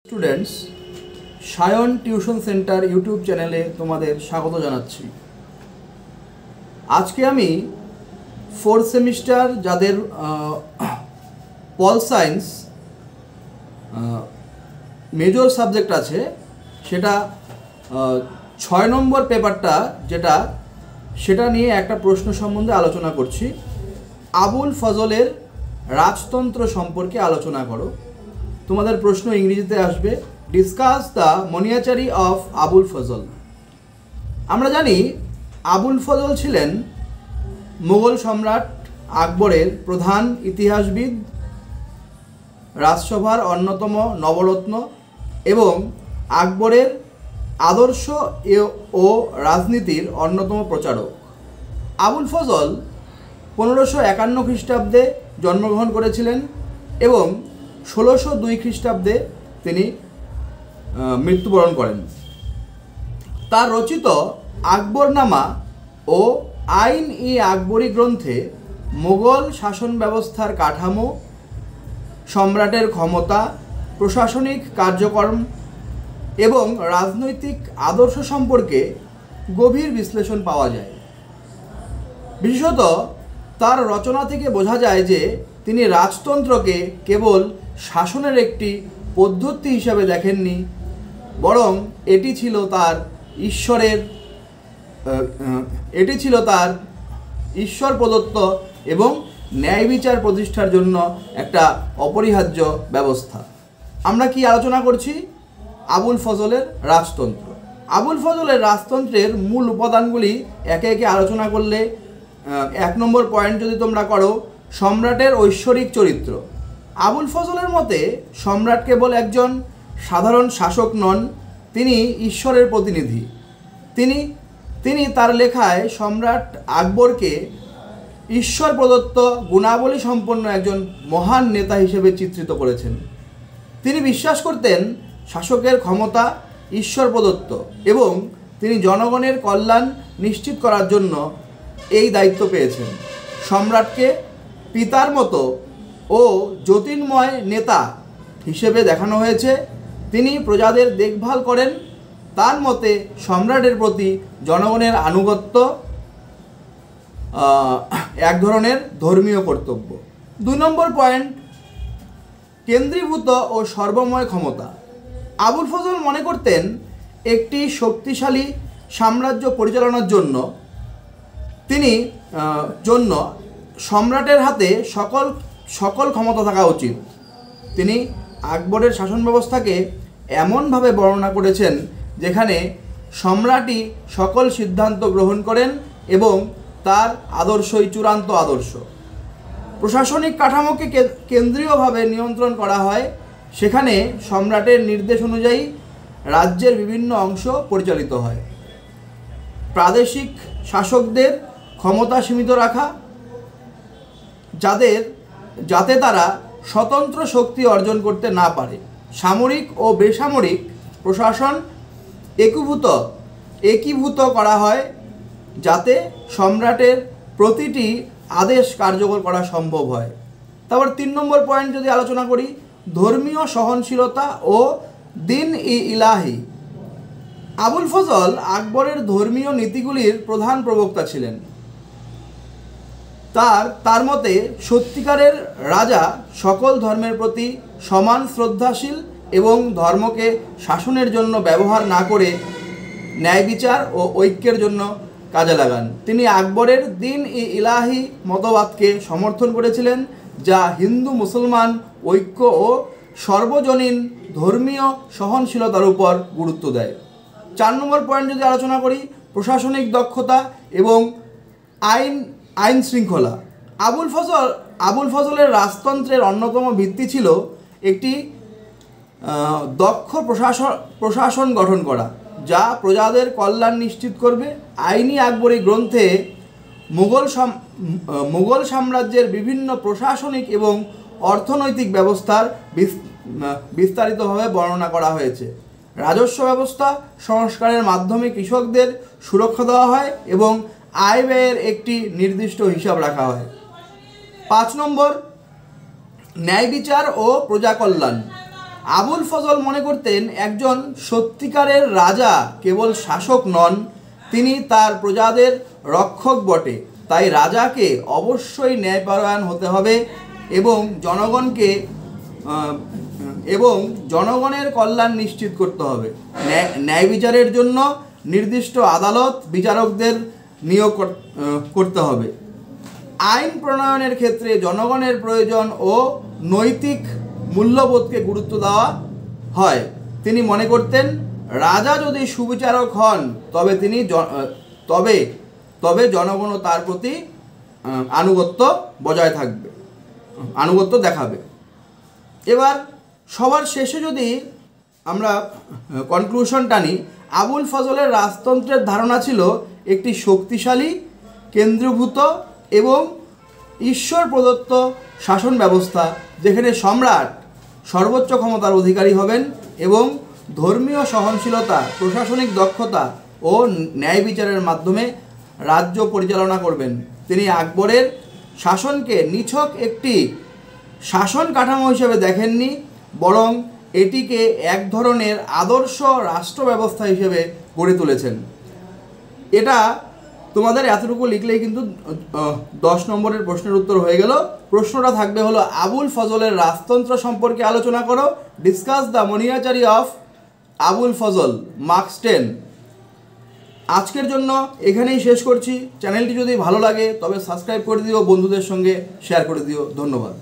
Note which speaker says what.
Speaker 1: Students, Sayan tuition centre YouTube চ্যানেলে তোমাদের স্বাগত জানাচ্ছি। আজকে আমি ফোর্থ সেমিস্টার যাদের পল সায়েন্স মেজর সাবজেক্ট আছে সেটা 6 নম্বর পেপারটা সেটা নিয়ে একটা প্রশ্ন সম্বন্ধে আলোচনা করছি। আবুল ফজলের রাজতন্ত্র সম্পর্কে আলোচনা করো। তোমাদের প্রশ্ন ইংরেজিতে আসবে, ডিসকাস দ্য মনিয়াচারি অফ আবুল ফজল। আমরা জানি আবুল ফজল ছিলেন মুঘল সম্রাট আকবরের প্রধান ইতিহাসবিদ, রাজসভার অন্যতম নবরত্ন এবং আকবরের আদর্শ ও রাজনীতির অন্যতম প্রচারক। আবুল ফজল 1551 খ্রিস্টাব্দে জন্মগ্রহণ করেছিলেন এবং 1602 খ্রিস্টাব্দে তিনি মৃত্যুবরণ করেন। তার রচিত আকবরনামা ও আইন-ই-আকবরী গ্রন্থে মুঘল শাসন ব্যবস্থার কাঠামো, সম্রাটের ক্ষমতা, প্রশাসনিক কার্যক্রম এবং রাজনৈতিক আদর্শ সম্পর্কে গভীর বিশ্লেষণ পাওয়া যায়। বিশেষত তার রচনা থেকে বোঝা যায় যে তিনি রাজতন্ত্রকে কেবল শাসনের একটি পদ্ধতি হিসাবে দেখেননি, বরং এটি ছিল তার ঈশ্বর প্রদত্ত এবং ন্যায় বিচার প্রতিষ্ঠার জন্য একটা অপরিহার্য ব্যবস্থা। আমরা কি আলোচনা করছি? আবুল ফজলের রাজতন্ত্র। আবুল ফজলের রাজতন্ত্রের মূল উপাদানগুলি একে একে আলোচনা করলে 1 নম্বর পয়েন্ট যদি তোমরা করো, সম্রাটের ঐশ্বরিক চরিত্র। আবুল ফজলের মতে সম্রাট কেবল একজন সাধারণ শাসক নন, তিনি ঈশ্বরের প্রতিনিধি। তিনি তার লেখায় সম্রাট আকবরকে ঈশ্বর প্রদত্ত গুণাবলী সম্পন্ন একজন মহান নেতা হিসেবে চিত্রিত করেছেন। তিনি বিশ্বাস করতেন শাসকের ক্ষমতা ঈশ্বর প্রদত্ত এবং তিনি জনগণের কল্যাণ নিশ্চিত করার জন্য এই দায়িত্ব পেয়েছেন। সম্রাটকে পিতার মতো ও জ্যোতির্ময় নেতা হিসেবে দেখানো হয়েছে। তিনি প্রজাদের দেখভাল করেন। তার মতে সম্রাটের প্রতি জনগণের আনুগত্য এক ধরনের ধর্মীয় কর্তব্য। 2 নম্বর পয়েন্ট, কেন্দ্রীভূত ও সর্বময় ক্ষমতা। আবুল ফজল মনে করতেন একটি শক্তিশালী সাম্রাজ্য পরিচালনার জন্য সম্রাটের হাতে সকল ক্ষমতা থাকা উচিত। তিনি আকবরের শাসন ব্যবস্থাকে এমনভাবে বর্ণনা করেছেন যেখানে সম্রাটই সকল সিদ্ধান্ত গ্রহণ করেন এবং তার আদর্শই চূড়ান্ত আদর্শ। প্রশাসনিক কাঠামোকে কেন্দ্রীয়ভাবে নিয়ন্ত্রণ করা হয়, সেখানে সম্রাটের নির্দেশ অনুযায়ী রাজ্যের বিভিন্ন অংশ পরিচালিত হয়। প্রাদেশিক শাসকদের ক্ষমতা সীমিত রাখা, যাতে তারা স্বতন্ত্র শক্তি অর্জন করতে না পারে। সামরিক ও বেসামরিক প্রশাসন একীভূত করা হয় যাতে সম্রাটের প্রতিটি আদেশ কার্যকর করা সম্ভব হয়। তারপর 3 নম্বর পয়েন্ট যদি আলোচনা করি, ধর্মীয় সহনশীলতা ও দিন-ই-ইলাহি। আবুল ফজল আকবরের ধর্মীয় নীতিগুলির প্রধান প্রবক্তা ছিলেন। তার মতে সত্যিকারের রাজা সকল ধর্মের প্রতি সমান শ্রদ্ধাশীল এবং ধর্মকে শাসনের জন্য ব্যবহার না করে ন্যায় বিচার ও ঐক্যের জন্য কাজে লাগান। তিনি আকবরের দিন-ই-ইলাহি মতবাদকে সমর্থন করেছিলেন, যা হিন্দু মুসলমান ঐক্য ও সর্বজনীন ধর্মীয় সহনশীলতার উপর গুরুত্ব দেয়। 4 নম্বর পয়েন্ট যদি আলোচনা করি, প্রশাসনিক দক্ষতা এবং আইন শৃঙ্খলা। আবুল ফজলের রাজতন্ত্রের অন্যতম ভিত্তি ছিল একটি দক্ষ প্রশাসন গঠন করা, যা প্রজাদের কল্যাণ নিশ্চিত করবে। আইন-ই-আকবরী গ্রন্থে মুঘল সাম্রাজ্যের বিভিন্ন প্রশাসনিক এবং অর্থনৈতিক ব্যবস্থার বিস্তারিতভাবে বর্ণনা করা হয়েছে। রাজস্ব ব্যবস্থা সংস্কারের মাধ্যমে কৃষকদের সুরক্ষা দেওয়া হয় এবং আয় ব্যয়ের একটি নির্দিষ্ট হিসাব রাখা হয়। 5 নম্বর, ন্যায় বিচার ও প্রজা কল্যাণ। আবুল ফজল মনে করতেন একজন সত্যিকারের রাজা কেবল শাসক নন, তিনি তার প্রজাদের রক্ষক বটে। তাই রাজাকে অবশ্যই ন্যায়পরায়ণ হতে হবে এবং জনগণের কল্যাণ নিশ্চিত করতে হবে। ন্যায় বিচারের জন্য নির্দিষ্ট আদালত বিচারকদের নিয়োগ করতে হবে। আইন প্রণয়নের ক্ষেত্রে জনগণের প্রয়োজন ও নৈতিক মূল্যবোধকে গুরুত্ব দেওয়া হয়। তিনি মনে করতেন রাজা যদি সুবিচারক হন তবে জনগণও তার প্রতি আনুগত্য দেখাবে। এবার সবার শেষে যদি আমরা কনক্লুশন টানি, আবুল ফজলের রাজতন্ত্রের ধারণা ছিল একটি শক্তিশালী, কেন্দ্রীভূত এবং ঈশ্বর প্রদত্ত শাসন ব্যবস্থা, যেখানে সম্রাট সর্বোচ্চ ক্ষমতার অধিকারী হবেন এবং ধর্মীয় সহনশীলতা, প্রশাসনিক দক্ষতা ও ন্যায় বিচারের মাধ্যমে রাজ্য পরিচালনা করবেন। তিনি আকবরের শাসনকে নিছক একটি শাসন কাঠামো হিসেবে দেখেননি, বরং এটিকে এক ধরনের আদর্শ রাষ্ট্র ব্যবস্থা হিসেবে গড়ে তুলেছেন। এটা তোমাদের এতটুকু লিখলেই কিন্তু 10 নম্বরের প্রশ্নের উত্তর হয়ে গেল। প্রশ্নটা থাকবে হলো আবুল ফজলের রাজতন্ত্র সম্পর্কে আলোচনা করো। ডিসকাস দ্য মনিয়াচারি অফ আবুল ফজল, মার্কস 10। আজকের জন্য এখানেই শেষ করছি। চ্যানেলটি যদি ভালো লাগে তবে সাবস্ক্রাইব করে দিও, বন্ধুদের সঙ্গে শেয়ার করে দিও। ধন্যবাদ।